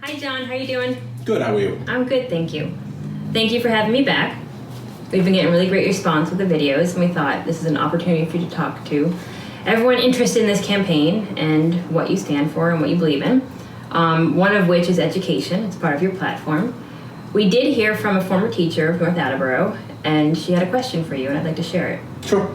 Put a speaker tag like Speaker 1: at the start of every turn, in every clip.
Speaker 1: Hi John, how you doing?
Speaker 2: Good, how are you?
Speaker 1: I'm good, thank you. Thank you for having me back. We've been getting really great response with the videos, and we thought this is an opportunity for you to talk to everyone interested in this campaign and what you stand for and what you believe in. One of which is education. It's part of your platform. We did hear from a former teacher of North Attleboro, and she had a question for you, and I'd like to share it.
Speaker 2: Sure.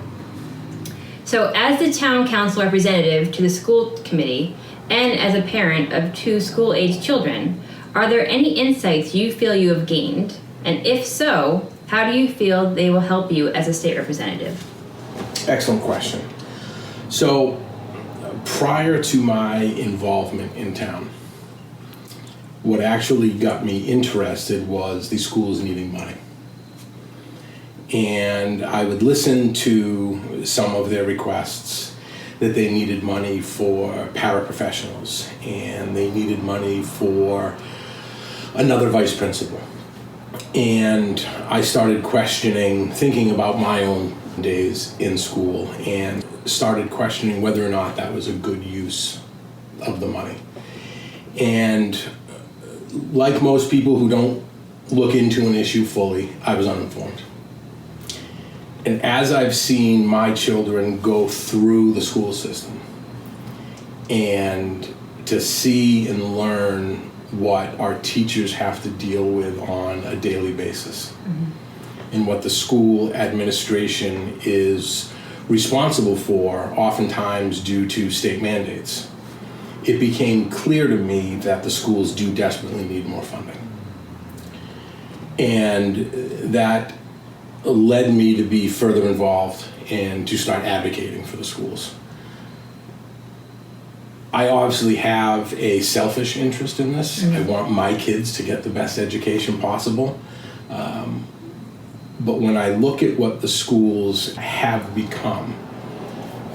Speaker 1: So, as the town council representative to the school committee, and as a parent of 2 school-age children, are there any insights you feel you have gained? And if so, how do you feel they will help you as a state representative?
Speaker 2: Excellent question. So, prior to my involvement in town, what actually got me interested was the schools needing money. And I would listen to some of their requests that they needed money for paraprofessionals and they needed money for another vice principal. And I started thinking about my own days in school and started questioning whether or not that was a good use of the money. And like most people who don't look into an issue fully, I was uninformed. And as I've seen my children go through the school system and to see and learn what our teachers have to deal with on a daily basis, and what the school administration is responsible for, oftentimes due to state mandates, it became clear to me that the schools do desperately need more funding. And that led me to be further involved and to start advocating for the schools. I obviously have a selfish interest in this. I want my kids to get the best education possible. But when I look at what the schools have become,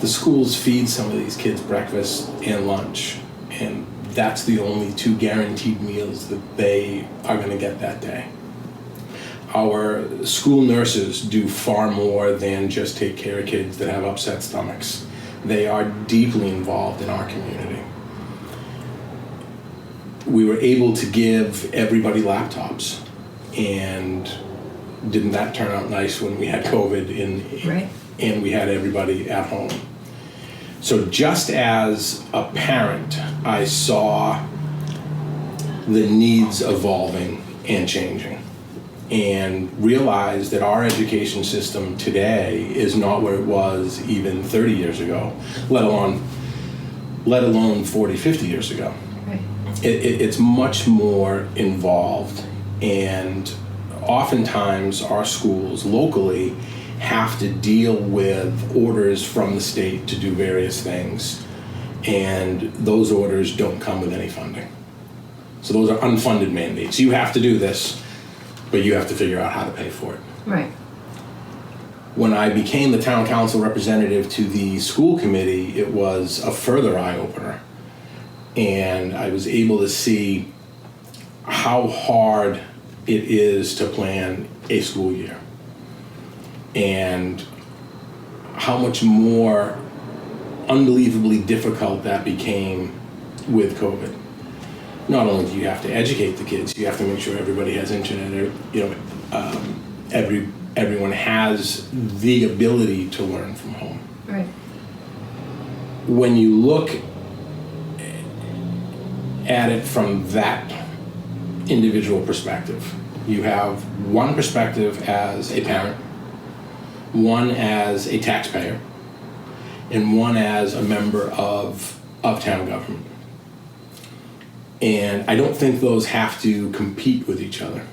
Speaker 2: the schools feed some of these kids breakfast and lunch, and that's the only 2 guaranteed meals that they are going to get that day. Our school nurses do far more than just take care of kids that have upset stomachs. They are deeply involved in our community. We were able to give everybody laptops, and didn't that turn out nice when we had COVID
Speaker 1: Right.
Speaker 2: and we had everybody at home? So just as a parent, I saw the needs evolving and changing, and realized that our education system today is not where it was even 30 years ago, let alone 40, 50 years ago.
Speaker 1: Right.
Speaker 2: It's much more involved, and oftentimes our schools locally have to deal with orders from the state to do various things, and those orders don't come with any funding. So those are unfunded mandates. You have to do this, but you have to figure out how to pay for it.
Speaker 1: Right.
Speaker 2: When I became the town council representative to the school committee, it was a further eye-opener. And I was able to see how hard it is to plan a school year, and how much more unbelievably difficult that became with COVID. Not only do you have to educate the kids, you have to make sure everybody has internet, or, everyone has the ability to learn from home.
Speaker 1: Right.
Speaker 2: When you look at it from that individual perspective, you have one perspective as a parent, one as a taxpayer, and one as a member of town government. And I don't think those have to compete with each other.